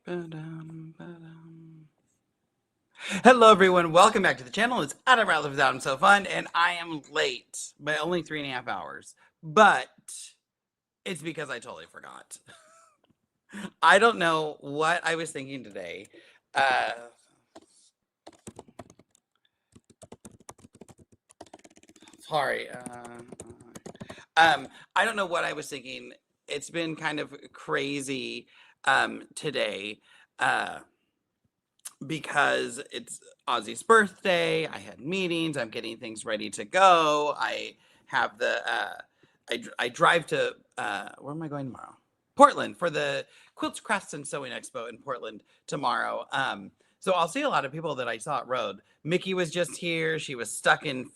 Ba-dum, ba-dum. Hello, everyone. Welcome back to the channel. It's Adam Ratliff with Adam So Fun, and I am late by only 3.5 hours. But it's because I totally forgot. I don't know what I was thinking today. Uh, sorry. I don't know what I was thinking. It's been kind of crazy today. Uh, because it's Ozzy's birthday. I had meetings. I'm getting things ready to go. I have I drive to, where am I going tomorrow? Portland for the Quilts, Crafts, and Sewing Expo in Portland tomorrow. So I'll see a lot of people that I saw at Road. Mickey was just here. She was stuck in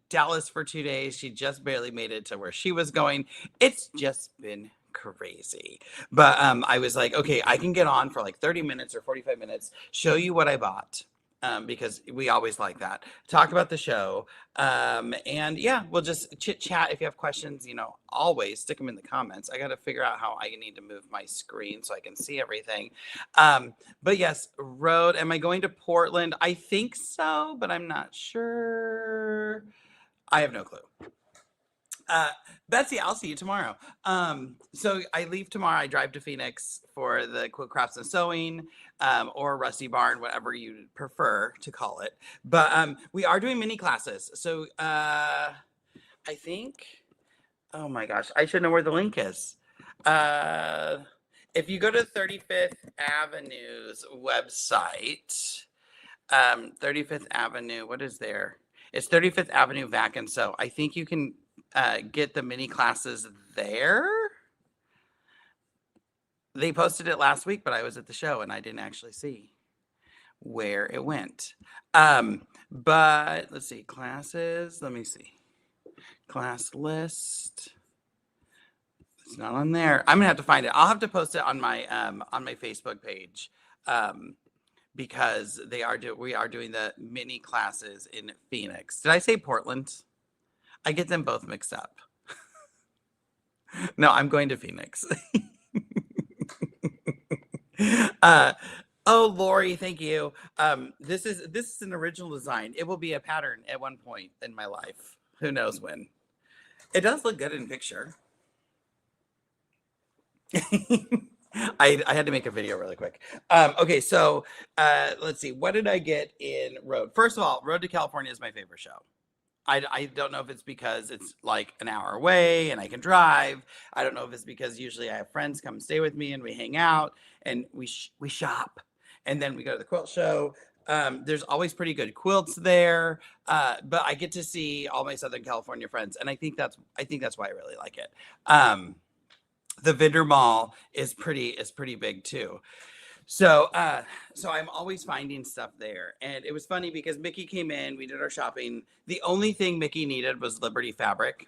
Dallas for 2 days. She just barely made it to where she was going. It's just been crazy. But I was like, okay, I can get on for like 30 minutes or 45 minutes, show you what I bought. Because we always like that. Talk about the show. And yeah, we'll just chit chat. If you have questions, always stick them in the comments. I got to figure out how I need to move my screen so I can see everything. But yes, Road. Am I going to Portland? I think so, but I'm not sure. I have no clue. Betsy, I'll see you tomorrow. So I leave tomorrow. I drive to Phoenix for the Quilt Crafts and Sewing, or Rusty Barn, whatever you prefer to call it. But we are doing mini classes. So I think, oh my gosh, I should know where the link is. If you go to 35th Avenue's website, 35th Avenue, what is there? It's 35th Avenue Vac and Sew. I think you can get the mini classes there. They posted it last week, but I was at the show and I didn't actually see where it went. But let's see, classes. Let me see. Class list. It's not on there. I'm gonna have to find it. I'll have to post it on my Facebook page. Because we are doing the mini classes in Phoenix. Did I say Portland? I get them both mixed up. No, I'm going to Phoenix. Oh, Lori, thank you. This is an original design. It will be a pattern at one point in my life. Who knows when? It does look good in picture. I had to make a video really quick. Okay, so let's see. What did I get in Road? First of all, Road to California is my favorite show. I don't know if it's because it's like an hour away and I can drive. I don't know if it's because usually I have friends come stay with me and we hang out and we shop. And then we go to the quilt show. There's always pretty good quilts there. But I get to see all my Southern California friends. And I think that's why I really like it. The vendor mall is pretty big too. So I'm always finding stuff there. And it was funny because Mickey came in, we did our shopping. The only thing Mickey needed was Liberty fabric.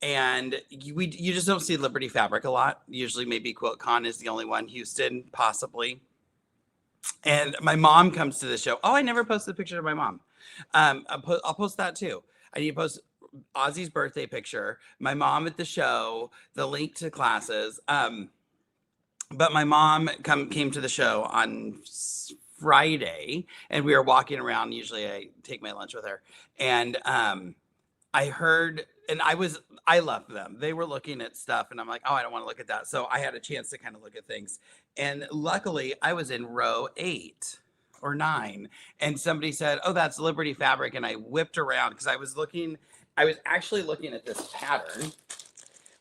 And you just don't see Liberty fabric a lot. Usually maybe QuiltCon is the only one, Houston, possibly. And my mom comes to the show. Oh, I never posted a picture of my mom. I'll post that too. I need to post Ozzy's birthday picture, my mom at the show, the link to classes. But my mom came to the show on Friday and we were walking around. Usually I take my lunch with her. And I heard, and I left them. They were looking at stuff and I'm like, oh, I don't want to look at that. So I had a chance to kind of look at things. And luckily I was in row 8 or 9 and somebody said, oh, that's Liberty fabric. And I whipped around because I was actually looking at this pattern.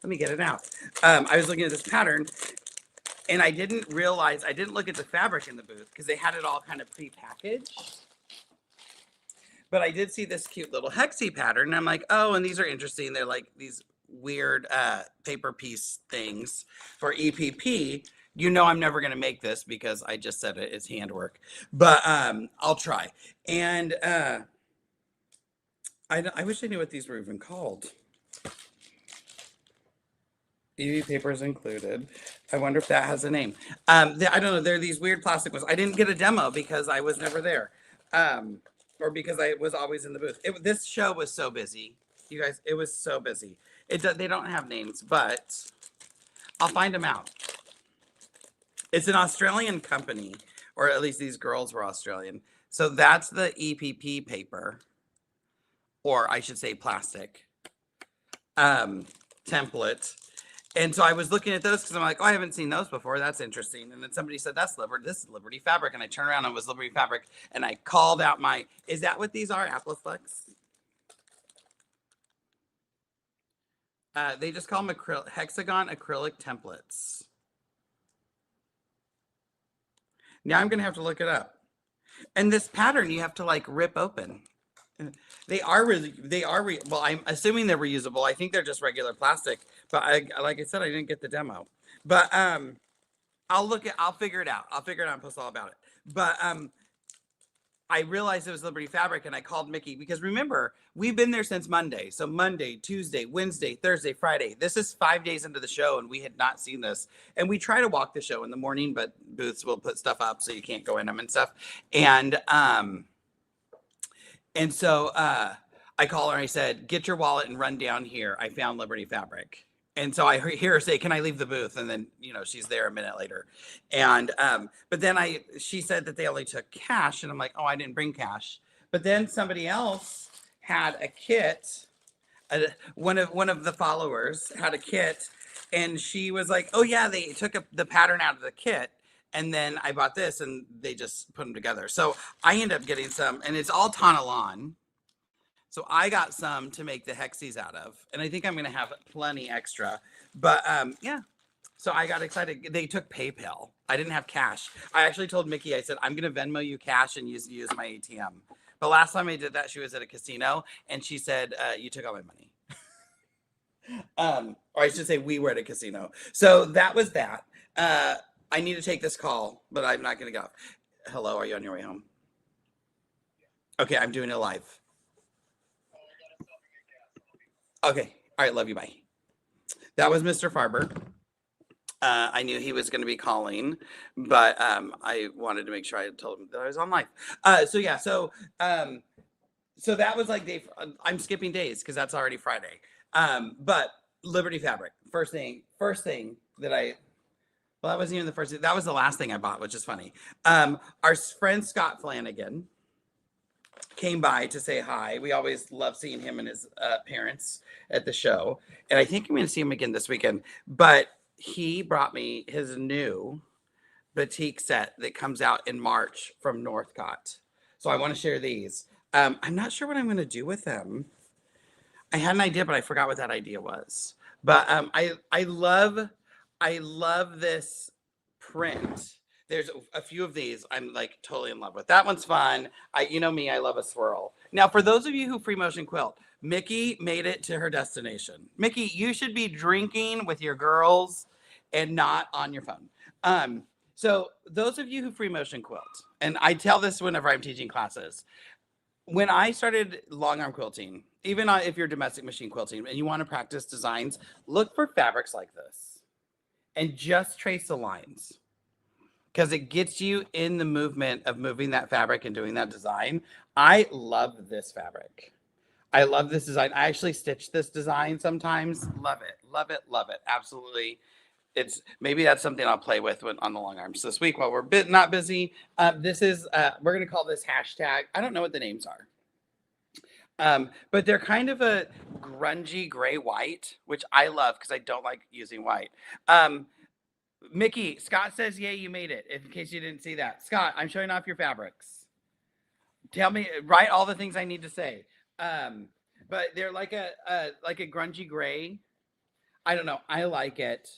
Let me get it out. I was looking at this pattern and I didn't look at the fabric in the booth because they had it all kind of pre-packaged. But I did see this cute little hexie pattern. And I'm like, oh, and these are interesting. They're like these weird paper piece things for EPP. I'm never going to make this because I just said it's handwork. But I'll try. And I wish I knew what these were even called. EV papers included. I wonder if that has a name. I don't know. They're these weird plastic ones. I didn't get a demo because I was never there. Or because I was always in the booth. This show was so busy. You guys, it was so busy. They don't have names, but I'll find them out. It's an Australian company, or at least these girls were Australian. So that's the EPP paper, or I should say plastic template. And so I was looking at those because I'm like, oh, I haven't seen those before. That's interesting. And then somebody said, that's Liberty. This is Liberty Fabric. And I turned around and it was Liberty Fabric. And I called out my, is that what these are? Appleflex? They just call them hexagon acrylic templates. Now I'm going to have to look it up. And this pattern you have to like rip open. They are well, I'm assuming they're reusable. I think they're just regular plastic, but like I said, I didn't get the demo. But I'll figure it out. I'll figure it out and post all about it. But I realized it was Liberty Fabric and I called Mickey because remember, we've been there since Monday. So Monday, Tuesday, Wednesday, Thursday, Friday. This is 5 days into the show and we had not seen this. And we try to walk the show in the morning, but booths will put stuff up so you can't go in them and stuff. And so I call her and I said, get your wallet and run down here. I found Liberty Fabric. And so I hear her say, can I leave the booth? And then, she's there a minute later. And, but then she said that they only took cash. And I'm like, oh, I didn't bring cash. But then somebody else had a kit. One of the followers had a kit. And she was like, oh yeah, they took the pattern out of the kit. And then I bought this and they just put them together. So I end up getting some and it's all Tonalon. So I got some to make the hexies out of, and I think I'm going to have plenty extra, but yeah. So I got excited. They took PayPal. I didn't have cash. I actually told Mickey, I said, I'm going to Venmo you cash and use my ATM. But last time I did that, she was at a casino and she said, you took all my money. Or I should say we were at a casino. So that was that. I need to take this call, but I'm not going to go. Hello, are you on your way home? Okay, I'm doing it live. Okay. All right. Love you. Bye. That was Mr. Farber. I knew he was going to be calling, but I wanted to make sure I told him that I was on live. So yeah. So that was like I'm skipping days because that's already Friday. But Liberty Fabric. First thing that that wasn't even the first thing. That was the last thing I bought, which is funny. Our friend Scott Flanigan came by to say hi. We always love seeing him and his parents at the show. And I think I'm going to see him again this weekend. But he brought me his new batik set that comes out in March from Northcott. So I want to share these. I'm not sure what I'm going to do with them. I had an idea, but I forgot what that idea was. But I love this print. There's a few of these I'm like totally in love with. That one's fun. You know me, I love a swirl. Now, for those of you who free motion quilt, Mickey made it to her destination. Mickey, you should be drinking with your girls and not on your phone. So those of you who free motion quilt, and I tell this whenever I'm teaching classes, when I started long arm quilting, even if you're domestic machine quilting and you want to practice designs, look for fabrics like this and just trace the lines. Because it gets you in the movement of moving that fabric and doing that design. I love this fabric. I love this design. I actually stitch this design sometimes. Love it, love it, love it. Absolutely. Maybe that's something I'll play with on the long arms this week while we're not busy. This is, we're going to call this hashtag. I don't know what the names are. But they're kind of a grungy gray white, which I love because I don't like using white. Mickey, Scott says, yay, you made it. In case you didn't see that. Scott, I'm showing off your fabrics. Tell me, write all the things I need to say. But they're like a grungy gray. I don't know. I like it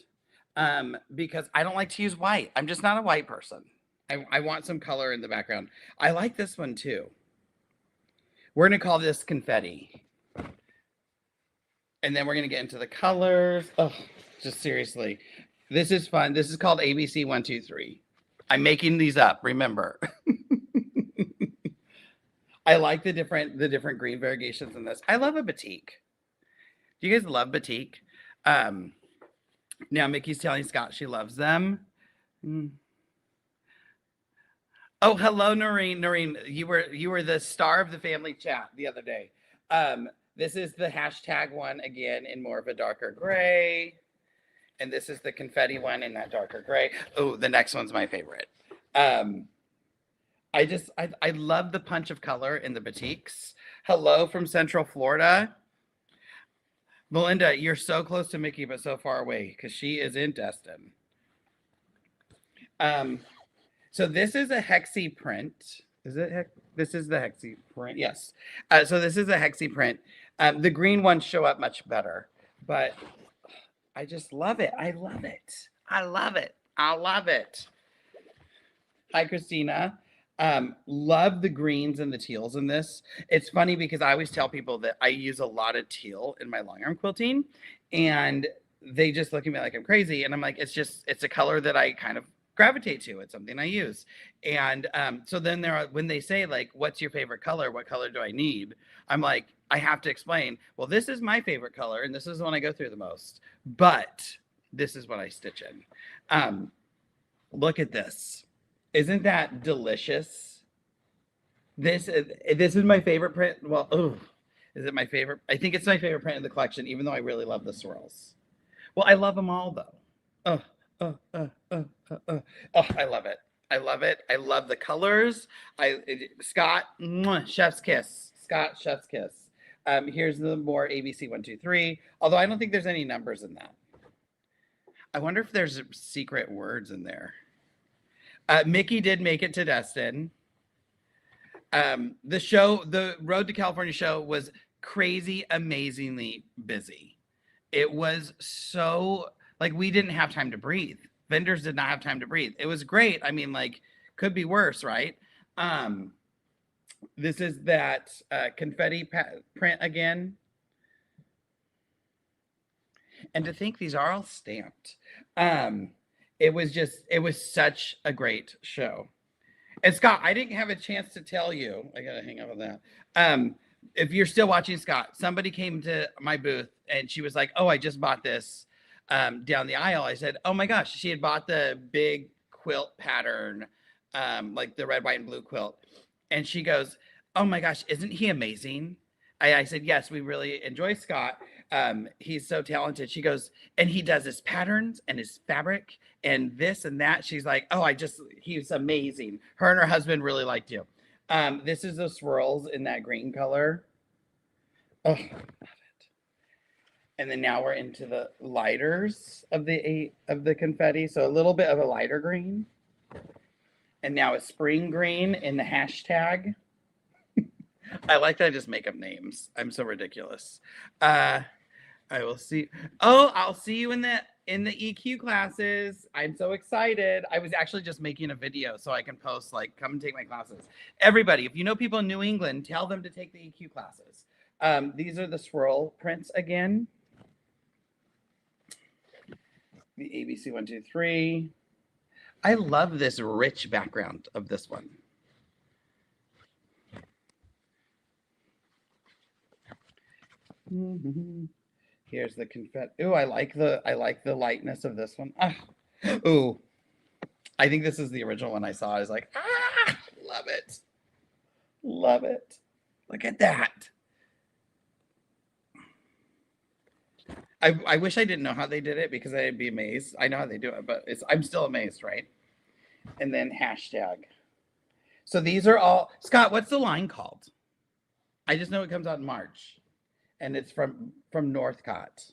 because I don't like to use white. I'm just not a white person. I want some color in the background. I like this one too. We're going to call this confetti. And then we're going to get into the colors. Oh, just seriously. This is fun. This is called ABC 123. I'm making these up, remember. I like the different green variegations in this. I love a batik. Do you guys love batik? Now Mickey's telling Scott she loves them. Oh, hello, Noreen. Noreen, you were the star of the family chat the other day. This is the hashtag one again in more of a darker gray. And this is the confetti one in that darker gray. Oh, the next one's my favorite. Um, I love the punch of color in the batiks. Hello from Central Florida. Melinda, you're so close to Mickey, but so far away because she is in Destin. So this is a hexi print. Is it this is the hexi print? Yes. So this is a hexi print. The green ones show up much better, but I just love it. I love it. I love it. I love it. Hi, Christina. Love the greens and the teals in this. It's funny because I always tell people that I use a lot of teal in my long arm quilting, and they just look at me like I'm crazy. And I'm like, it's a color that I kind of gravitate to. It's something I use. And so then when they say like, what's your favorite color? What color do I need? I'm like, I have to explain, well, this is my favorite color and this is the one I go through the most, but this is what I stitch in. Look at this. Isn't that delicious? This is my favorite print. Well, is it my favorite? I think it's my favorite print in the collection, even though I really love the swirls. Well, I love them all though. Oh, I love it. I love it. I love the colors. Scott, chef's kiss. Scott, chef's kiss. Here's the more ABC 1, 2, 3. Although I don't think there's any numbers in that. I wonder if there's secret words in there. Mickey did make it to Destin. The Road to California show was crazy, amazingly busy. It was so, like, we didn't have time to breathe. Vendors did not have time to breathe. It was great. I mean, like, could be worse, right? This is that confetti print again. And to think these are all stamped. It was such a great show. And Scott, I didn't have a chance to tell you. I gotta hang up on that. If you're still watching, Scott, somebody came to my booth and she was like, "Oh, I just bought this down the aisle." I said, "Oh my gosh!" She had bought the big quilt pattern, like the red, white, and blue quilt, and she goes, "Oh my gosh, isn't he amazing?" I said, "Yes, we really enjoy Scott. He's so talented." She goes, "And he does his patterns and his fabric and this and that." She's like, "Oh, he's amazing." Her and her husband really liked you. This is the swirls in that green color. Oh, love it. And then now we're into the lighters of the confetti. So a little bit of a lighter green. And now it's spring green in the hashtag. I like that I just make up names. I'm so ridiculous. I will see. Oh, I'll see you in the EQ classes. I'm so excited. I was actually just making a video so I can post, like, come and take my classes. Everybody, if you know people in New England, tell them to take the EQ classes. These are the swirl prints again. The ABC 1, 2, 3. I love this rich background of this one. Here's the confetti. Ooh, I like the lightness of this one. Ooh, I think this is the original one I saw. I was like, love it, love it. Look at that. I wish I didn't know how they did it because I'd be amazed. I know how they do it, but I'm still amazed, right? And then hashtag. So these are all, Scott, what's the line called? I just know it comes out in March. And it's from Northcott.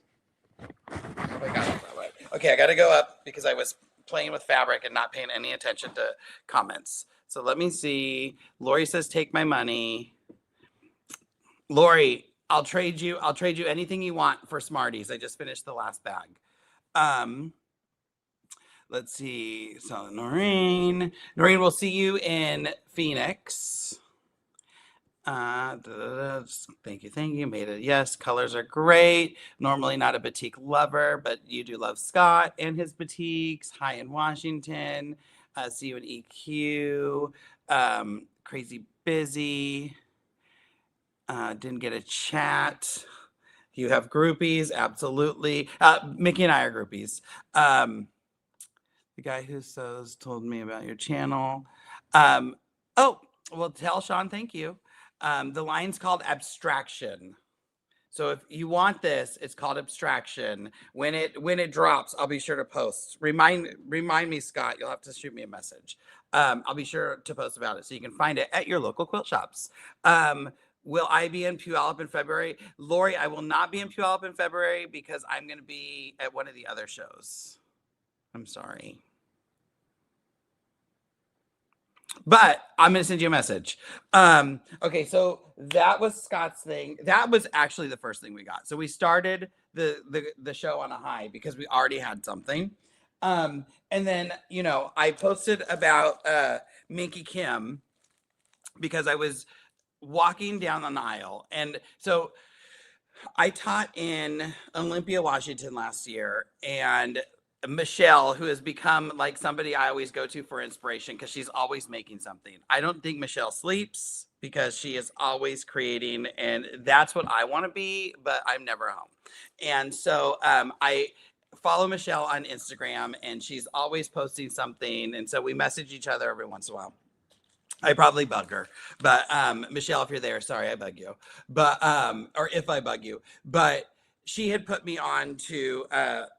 Okay, I got to go up because I was playing with fabric and not paying any attention to comments. So let me see. Lori says, "Take my money." Lori, I'll trade you anything you want for Smarties. I just finished the last bag. Let's see. So Noreen, we'll see you in Phoenix. Thank you. Made it. Yes, colors are great. Normally not a batik lover, but you do love Scott and his batiks. Hi in Washington. See you in EQ. Crazy busy. Didn't get a chat. You have groupies, absolutely. Mickey and I are groupies. The guy who sews told me about your channel. Oh, well, tell Sean thank you. The line's called Abstraction. So if you want this, it's called Abstraction. When it drops, I'll be sure to post. Remind me, Scott. You'll have to shoot me a message. I'll be sure to post about it so you can find it at your local quilt shops. Will I be in Puyallup in February? Lori, I will not be in Puyallup in February because I'm going to be at one of the other shows. I'm sorry. But I'm going to send you a message. Okay, so that was Scott's thing. That was actually the first thing we got. So we started the show on a high because we already had something. And then, you know, I posted about Minky Kim because I was walking down an aisle. And so I taught in Olympia, Washington last year, and Michelle, who has become like somebody I always go to for inspiration because she's always making something. I don't think Michelle sleeps because she is always creating, and that's what I want to be, but I'm never home. And so I follow Michelle on Instagram, and she's always posting something, and so we message each other every once in a while. I probably bug her, but Michelle, if you're there, sorry I bug you, but or if I bug you, but she had put me on to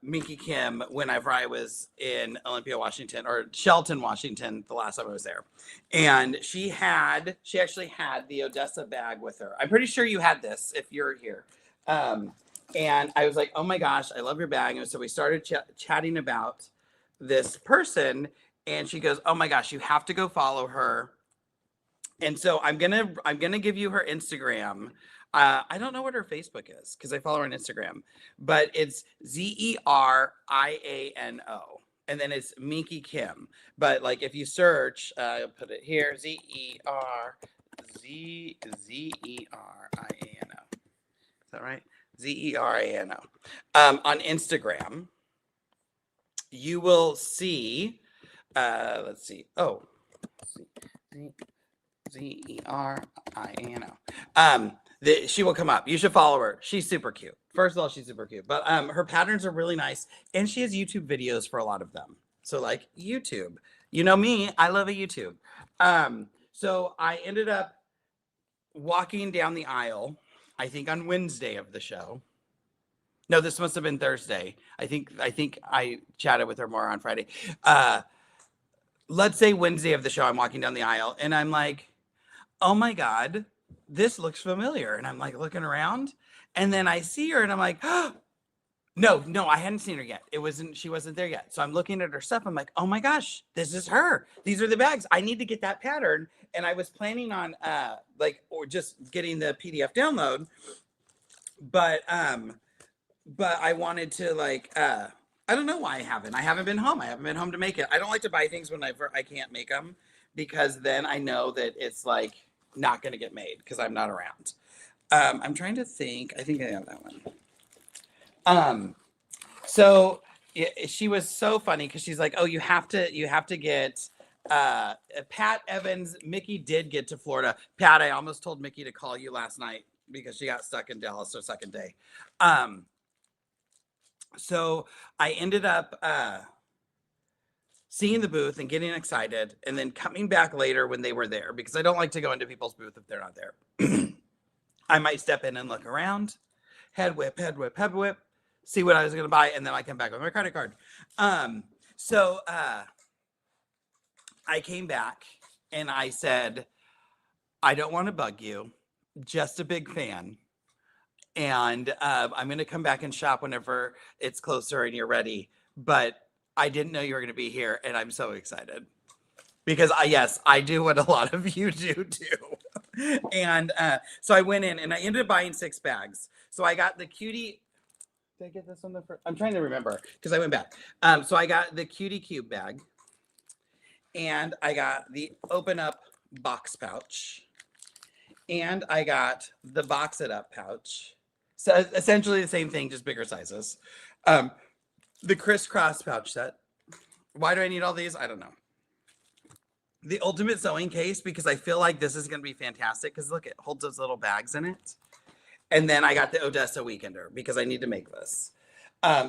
Minky Kim whenever I was in Olympia, Washington, or Shelton, Washington, the last time I was there, and she actually had the Odessa bag with her. I'm pretty sure you had this if you're here, and I was like, oh my gosh, I love your bag, and so we started chatting about this person, and she goes, oh my gosh, you have to go follow her. And so I'm gonna give you her Instagram. I don't know what her Facebook is because I follow her on Instagram, but it's ZERIANO, and then it's Minky Kim. But like if you search, I'll put it here, ZERIANO. Is that right? ZERIANO. On Instagram, you will see. Let's see. Oh. ZERIANO. She will come up. You should follow her. She's super cute. First of all, she's super cute. But her patterns are really nice. And she has YouTube videos for a lot of them. So like YouTube. You know me, I love a YouTube. So I ended up walking down the aisle, I think on Wednesday of the show. No, this must have been Thursday. I think I chatted with her more on Friday. Let's say Wednesday of the show, I'm walking down the aisle and I'm like, oh my God, this looks familiar. And I'm like looking around and then I see her and I'm like, oh, no, I hadn't seen her yet. She wasn't there yet. So I'm looking at her stuff. I'm like, oh my gosh, this is her. These are the bags. I need to get that pattern. And I was planning on or just getting the PDF download. But I wanted to I don't know why I haven't been home. I haven't been home to make it. I don't like to buy things when I can't make them because then I know that it's like not going to get made because I'm not around. I'm trying to think. I think I have that one. So she was so funny because she's like, oh, you have to get Pat Evans. Mickey did get to Florida. Pat, I almost told Mickey to call you last night because she got stuck in Dallas her second day. So I ended up seeing the booth and getting excited and then coming back later when they were there because I don't like to go into people's booth if they're not there. I might step in and look around, head whip, see what I was going to buy, and then I come back with my credit card. So I came back and I said, I don't want to bug you, just a big fan. And I'm going to come back and shop whenever it's closer and you're ready. But I didn't know you were going to be here. And I'm so excited. Because, I do what a lot of you do too. And so I went in and I ended up buying 6 bags. So I got the cutie. Did I get this on the first? I'm trying to remember because I went back. So I got the cutie cube bag. And I got the open up box pouch. And I got the box it up pouch. So essentially the same thing, just bigger sizes. The crisscross pouch set. Why do I need all these? I don't know. The ultimate sewing case, because I feel like this is going to be fantastic. Because look, it holds those little bags in it. And then I got the Odessa Weekender because I need to make this.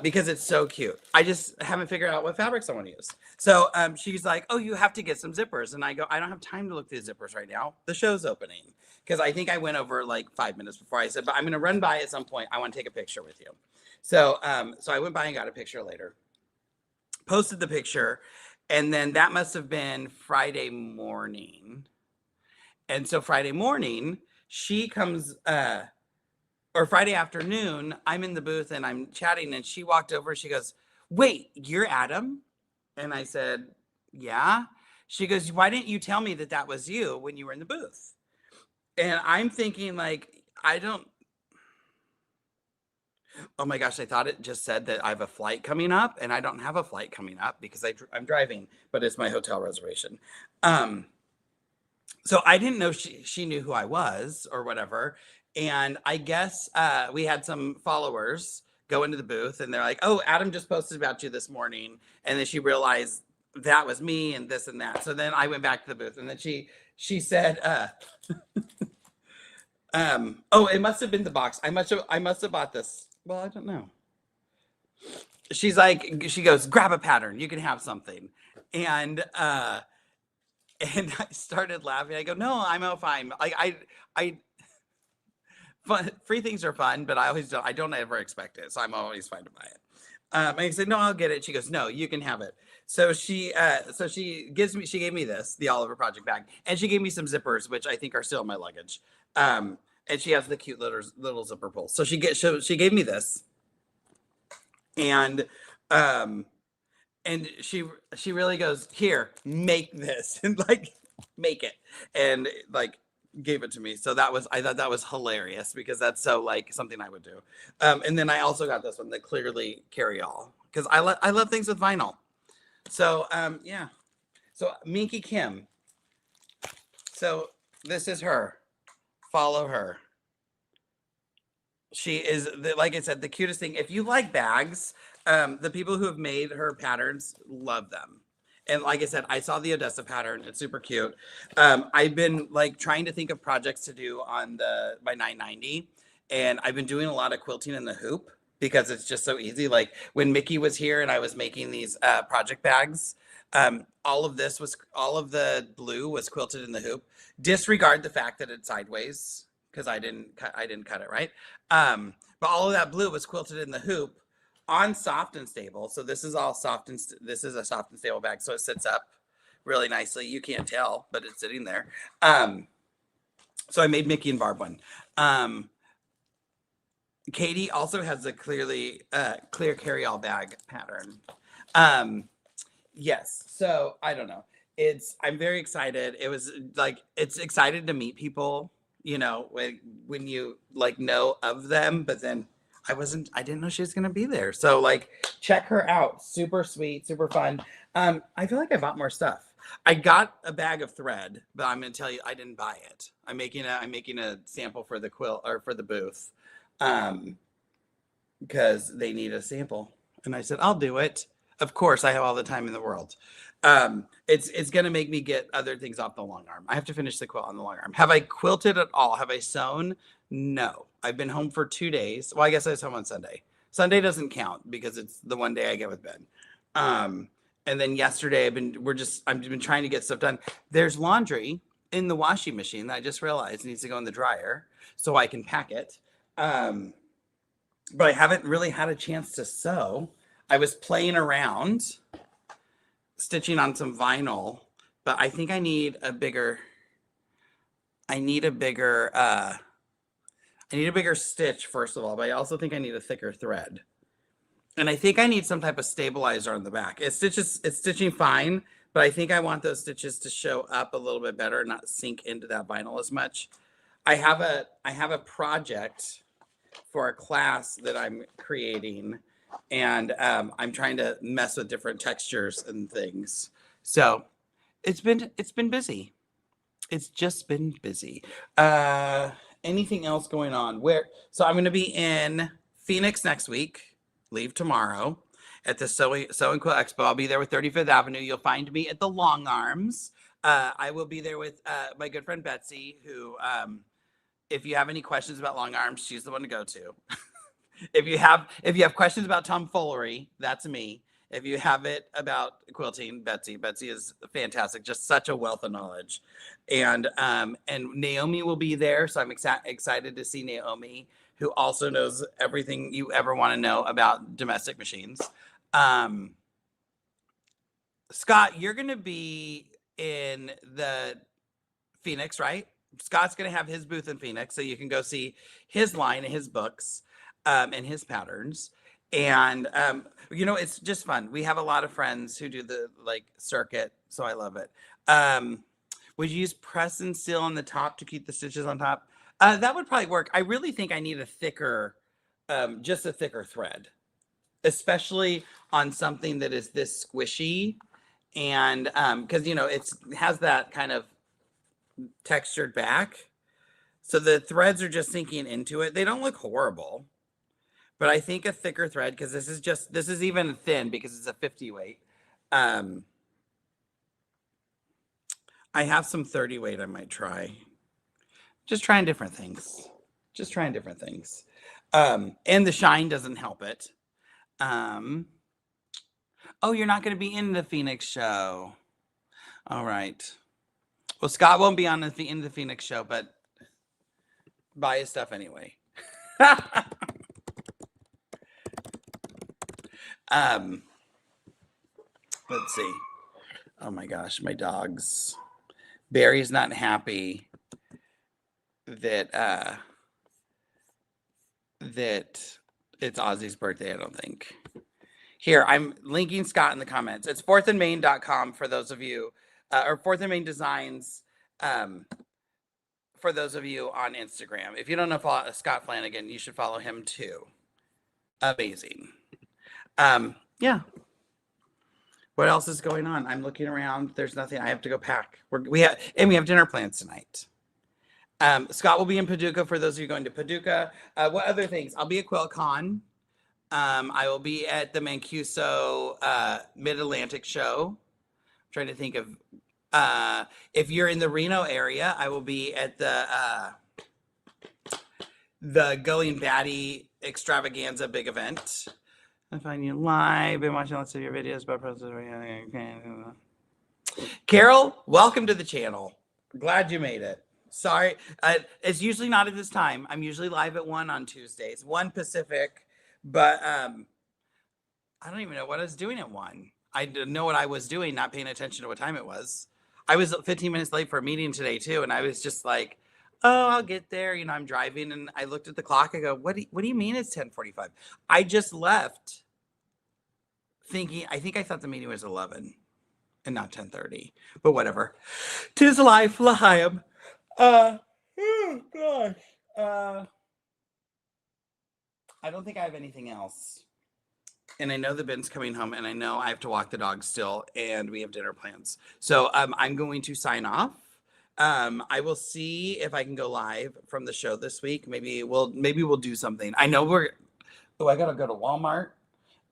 because it's so cute. I just haven't figured out what fabrics I want to use. So she's like, oh, you have to get some zippers. And I go, I don't have time to look through the zippers right now. The show's opening. Because I think I went over like 5 minutes before. I said, but I'm going to run by at some point. I want to take a picture with you. So I went by and got a picture later. Posted the picture. And then that must have been Friday morning. And so Friday morning, she comes, or Friday afternoon, I'm in the booth and I'm chatting, and she walked over. She goes, wait, you're Adam? And I said, yeah. She goes, why didn't you tell me that that was you when you were in the booth? And I'm thinking, like, oh my gosh, I thought it just said that I have a flight coming up, and I don't have a flight coming up because I'm driving, but it's my hotel reservation. So I didn't know she knew who I was or whatever. And I guess we had some followers go into the booth, and they're like, oh, Adam just posted about you this morning. And then she realized that was me and this and that. So then I went back to the booth, and then she said, oh, it must have been the box. I must have bought this. Well, I don't know. She goes, grab a pattern. You can have something. And I started laughing. I go, no, I'm fine. Like free things are fun, but I don't ever expect it. So I'm always fine to buy it. And I said, no, I'll get it. She goes, no, you can have it. So she gave me the Oliver Project bag, and she gave me some zippers, which I think are still in my luggage. And she has the cute little zipper pull. So she gave me this, and she really goes, here, make this, and like make it, and like gave it to me. So I thought that was hilarious, because that's so like something I would do. And then I also got this one, the Clearly Carry All, because I love things with vinyl. So yeah. So Minky Kim. So this is her. Follow her. She is, like I said, the cutest thing. If you like bags, the people who have made her patterns love them. And like I said, I saw the Odessa pattern. It's super cute. I've been like trying to think of projects to do on my 990. And I've been doing a lot of quilting in the hoop, because it's just so easy. Like when Mickey was here and I was making these project bags, all of the blue was quilted in the hoop. Disregard the fact that it's sideways, because I didn't cut it right. But all of that blue was quilted in the hoop on soft and stable. So this is all soft, and this is a soft and stable bag. So it sits up really nicely. You can't tell, but it's sitting there. So I made Mickey and Barb one. Katie also has a clear carry-all bag pattern. Yes. So I don't know. I'm very excited. It was like, it's excited to meet people, you know, when you like know of them, but then I didn't know she was going to be there. So like, check her out. Super sweet, super fun. I feel like I bought more stuff. I got a bag of thread, but I'm going to tell you, I didn't buy it. I'm making a sample for the quilt, or for the booth. Because they need a sample. And I said, I'll do it. Of course, I have all the time in the world. It's going to make me get other things off the long arm. I have to finish the quilt on the long arm. Have I quilted at all? Have I sewn? No. I've been home for 2 days. Well, I guess I was home on Sunday. Sunday doesn't count because it's the one day I get with Ben. And then yesterday I've been trying to get stuff done. There's laundry in the washing machine that I just realized needs to go in the dryer so I can pack it. But I haven't really had a chance to sew. I was playing around stitching on some vinyl, but I think I need a bigger stitch, first of all, but I also think I need a thicker thread. And I think I need some type of stabilizer on the back. It's stitching fine, but I think I want those stitches to show up a little bit better and not sink into that vinyl as much. I have a project for a class that I'm creating, and I'm trying to mess with different textures and things. So it's been busy. It's just been busy. Anything else going on? So I'm going to be in Phoenix next week, leave tomorrow at the Sew and Quilt Expo. I'll be there with 35th Avenue. You'll find me at the Long Arms. I will be there with my good friend Betsy, who, if you have any questions about long arms, she's the one to go to. If you have questions about tomfoolery, that's me. If you have it about quilting, Betsy. Betsy is fantastic, just such a wealth of knowledge. And Naomi will be there, so I'm excited to see Naomi, who also knows everything you ever want to know about domestic machines. Scott, you're going to be in the Phoenix, right? Scott's going to have his booth in Phoenix, so you can go see his line and his books and his patterns. And it's just fun. We have a lot of friends who do the circuit, so I love it. Would you use press and seal on the top to keep the stitches on top? That would probably work. I really think I need a thicker, just a thicker thread, especially on something that is this squishy. And because it has that kind of textured back, so the threads are just sinking into it. They don't look horrible, but I think a thicker thread, because this is even thin because it's a 50 weight. I have some 30 weight I might try. Just trying different things. And the shine doesn't help it. Oh, you're not going to be in the Phoenix show. All right. Well, Scott won't be in the Phoenix show, but buy his stuff anyway. Let's see. Oh my gosh, my dogs. Barry's not happy that it's Ozzy's birthday, I don't think. Here, I'm linking Scott in the comments. It's fourthandmain.com for those of you, or Fourth and Main Designs, for those of you on Instagram. If you don't know Scott Flanigan, you should follow him too. Amazing. Yeah. What else is going on? I'm looking around. There's nothing. I have to go pack. We have dinner plans tonight. Scott will be in Paducah for those of you going to Paducah. What other things? I'll be at QuiltCon. I will be at the Mancuso Mid-Atlantic show. I'm trying to think of if you're in the Reno area, I will be at the Going Batty Extravaganza big event. I find you live. Been watching lots of your videos about Carol, welcome to the channel. Glad you made it. Sorry, it's usually not at this time. I'm usually live at 1 on Tuesdays, 1 Pacific, but I don't even know what I was doing at 1. I didn't know what I was doing, not paying attention to what time it was. I was 15 minutes late for a meeting today too, and I was just like, oh, I'll get there. I'm driving, and I looked at the clock. I go, what do you mean it's 10:45? I just left thinking, I thought the meeting was 11 and not 10:30, but whatever. 'Tis life, L'chaim. Oh gosh. I don't think I have anything else. And I know the Ben's coming home, and I know I have to walk the dog still, and we have dinner plans. So I'm going to sign off. I will see if I can go live from the show this week. Maybe we'll do something. I know I gotta go to Walmart.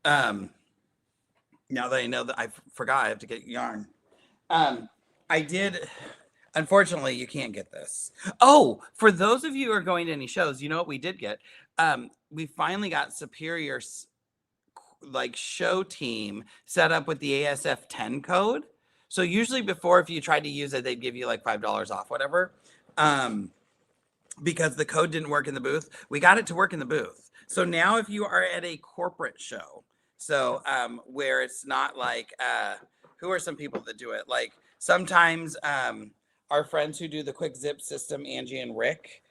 Now that I know that I forgot, I have to get yarn. I did. Unfortunately, you can't get this. Oh, for those of you who are going to any shows, you know what we did get? We finally got Superior's show team set up with the ASF 10 code. So usually before, if you tried to use it, they'd give you like $5 off, whatever. Because the code didn't work in the booth. We got it to work in the booth. So now if you are at a corporate show, so where it's not like, who are some people that do it? Like sometimes our friends who do the quick zip system, Angie and Rick,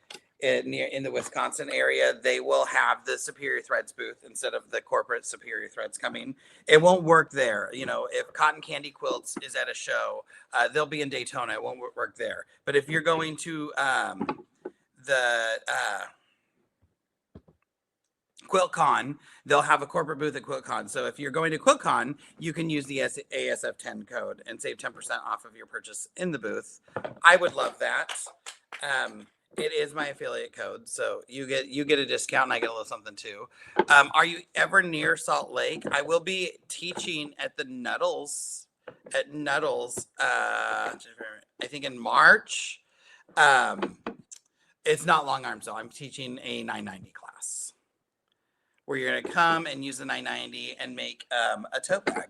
in the Wisconsin area, they will have the Superior Threads booth instead of the corporate Superior Threads coming. It won't work there. If Cotton Candy Quilts is at a show, they'll be in Daytona. It won't work there. But if you're going to the QuiltCon, they'll have a corporate booth at QuiltCon. So if you're going to QuiltCon, you can use the ASF 10 code and save 10% off of your purchase in the booth. I would love that. It is my affiliate code, so you get a discount, and I get a little something too. Are you ever near Salt Lake? I will be teaching at the Nuttles I think in March. It's not long arms though. I'm teaching a 990 class. where you're gonna come and use the 990 and make a tote bag,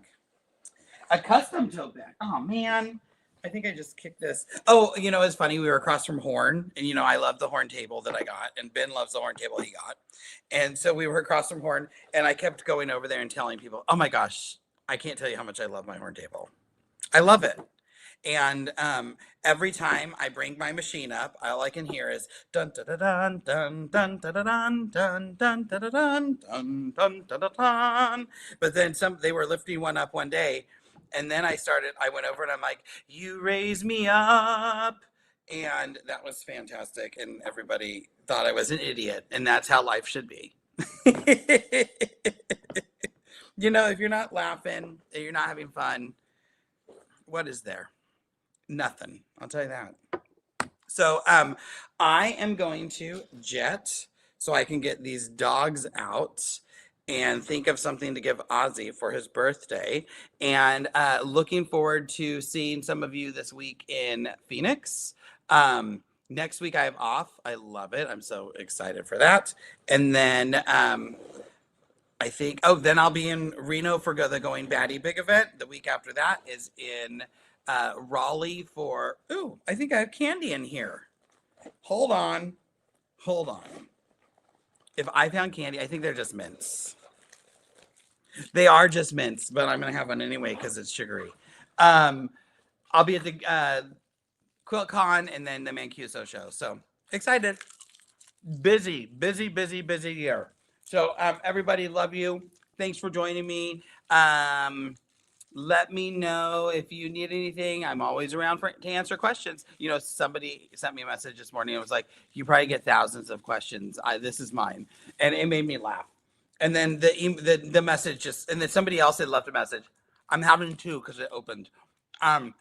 a custom tote bag. Oh man, I think I just kicked this. Oh, you know, it's funny. We were across from Horn, and you know, I love the Horn table that I got, and Ben loves the Horn table he got. And so we were across from Horn, and I kept going over there and telling people, "Oh my gosh, I can't tell you how much I love my Horn table. I love it." And every time I bring my machine up, all I can hear is dun dun dun dun dun dun dun dun dun dun dun dun dun dun dun. But then they were lifting one up one day, and then I went over and I'm like, "You raise me up." And that was fantastic. And everybody thought I was an idiot. And that's how life should be. You know, if you're not laughing, if you're not having fun, what is there? Nothing. I'll tell you that. So I am going to jet so I can get these dogs out and think of something to give Ozzy for his birthday. And looking forward to seeing some of you this week in Phoenix. Next week I have off. I love it. I'm so excited for that. And then I think, then I'll be in Reno for the Going Batty big event. The week after that is in Raleigh for, I think I have candy in here. Hold on. If I found candy, I think they're just mints. They are just mints, but I'm going to have one anyway because it's sugary. I'll be at the QuiltCon and then the Mancuso show. So excited. Busy year. So everybody, love you. Thanks for joining me. Let me know if you need anything. I'm always around to answer questions. You know, somebody sent me a message this morning. It was like, you probably get thousands of questions. This is mine. And it made me laugh. And then the message just, and then somebody else had left a message. I'm having two because it opened.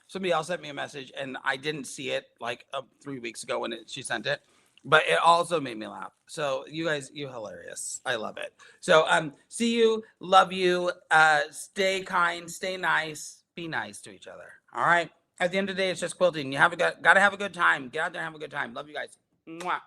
Somebody else sent me a message and I didn't see it like 3 weeks ago when she sent it. But it also made me laugh. So you guys, you're hilarious. I love it. So see you, love you, stay kind, stay nice, be nice to each other. All right. At the end of the day, it's just quilting. You gotta have a good time. Get out there and have a good time. Love you guys. Mwah.